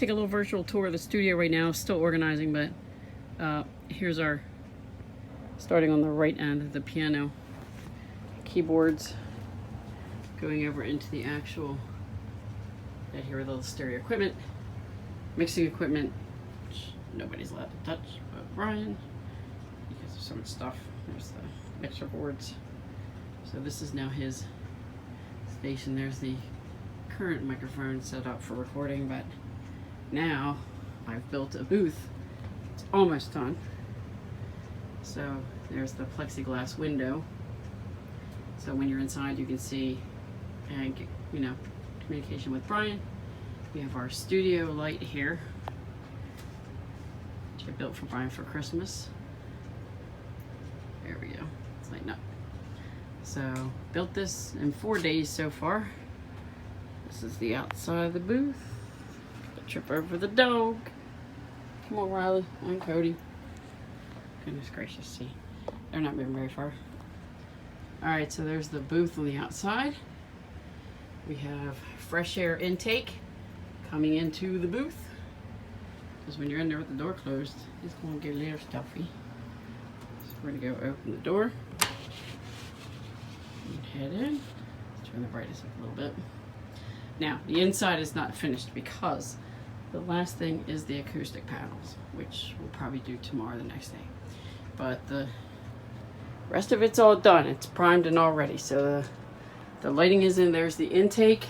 Take a little virtual tour of the studio right now. Still organizing, but here's our, starting on the right end of the piano, keyboards, going over into the actual, here are the stereo equipment, mixing equipment, which nobody's allowed to touch but Brian, because there's so much stuff. There's the mixer boards. So this is now his station. There's the current microphone set up for recording, but now I've built a booth. It's almost done. So there's the plexiglass window. So when you're inside, you can see and get, communication with Brian. We have our studio light here, which I built for Brian for Christmas. There we go. It's lighting up. So built this in 4 days so far. This is the outside of the booth. Trip over the dog. Come on, Riley. I'm Cody. Goodness gracious, see. They're not moving very far. Alright, so there's the booth on the outside. We have fresh air intake coming into the booth. Because when you're in there with the door closed, it's going to get a little stuffy. So we're going to go open the door. And head in. Let's turn the brightness up a little bit. Now, the inside is not finished because the last thing is the acoustic panels, which we'll probably do tomorrow or the next day. But the rest of it's all done. It's primed and all ready. So the lighting is in. There's the intake,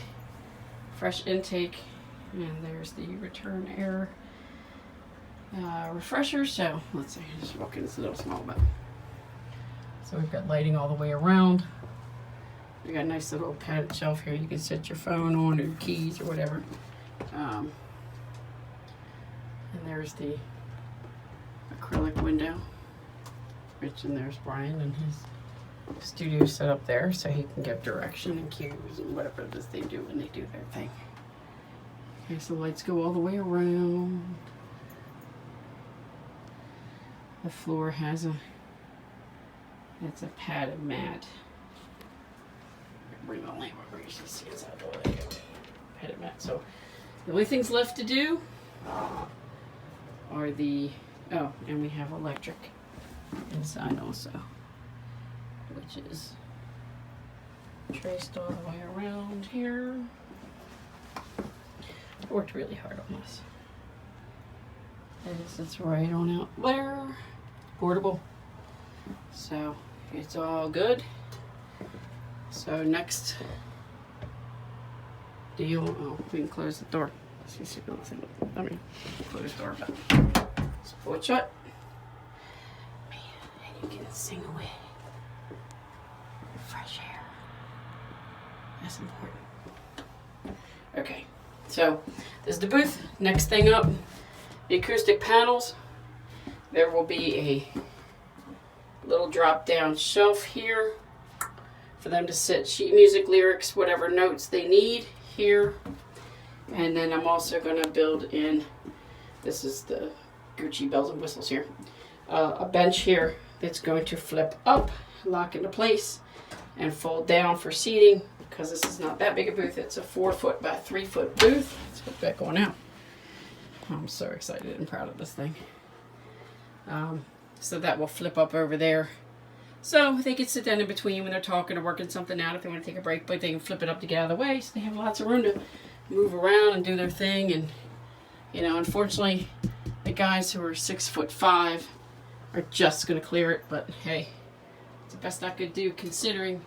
fresh intake, and there's the return air refresher. So let's see, just walk in. It's a little small, but so we've got lighting all the way around. We got a nice little padded shelf here. You can set your phone on or keys or whatever. And there's the acrylic window, and there's Brian and his studio set up there so he can give direction and cues and whatever it is they do when they do their thing. Okay, so the lights go all the way around. The floor has it's a padded mat. Bring the lamp over, you should see it's out the way. Padded mat. So the only things left to do are and we have electric inside also, which is traced all the way around here. I worked really hard on this. And it's right on out there. Portable. So it's all good. So next deal, we can close the door. I mean, close the door, but let's pull it shut. Man, and you can sing away. Fresh air. That's important. Okay, so this is the booth. Next thing up, the acoustic panels. There will be a little drop down shelf here for them to sit sheet music, lyrics, whatever notes they need here. And then I'm also going to build in, this is the Gucci bells and whistles here, a bench here that's going to flip up, lock into place, and fold down for seating, because this is not that big a booth. It's a 4 foot by 3 foot booth. Let's put that going out. I'm so excited and proud of this thing. So that will flip up over there. So they can sit down in between when they're talking or working something out if they want to take a break, but they can flip it up to get out of the way, so they have lots of room to move around and do their thing. And unfortunately, the guys who are 6'5" are just going to clear it, but hey, it's the best I could do considering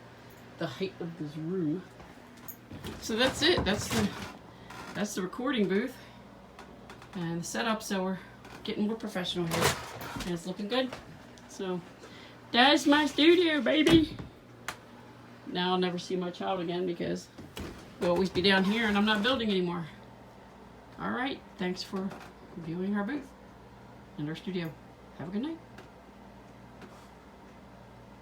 the height of this room. So that's it. That's the recording booth and the setup. So we're getting more professional here, and it's looking good. So that's my studio, baby. Now I'll never see my child again because we'll always be down here and I'm not building anymore. All right, thanks for viewing our booth and our studio. Have a good night.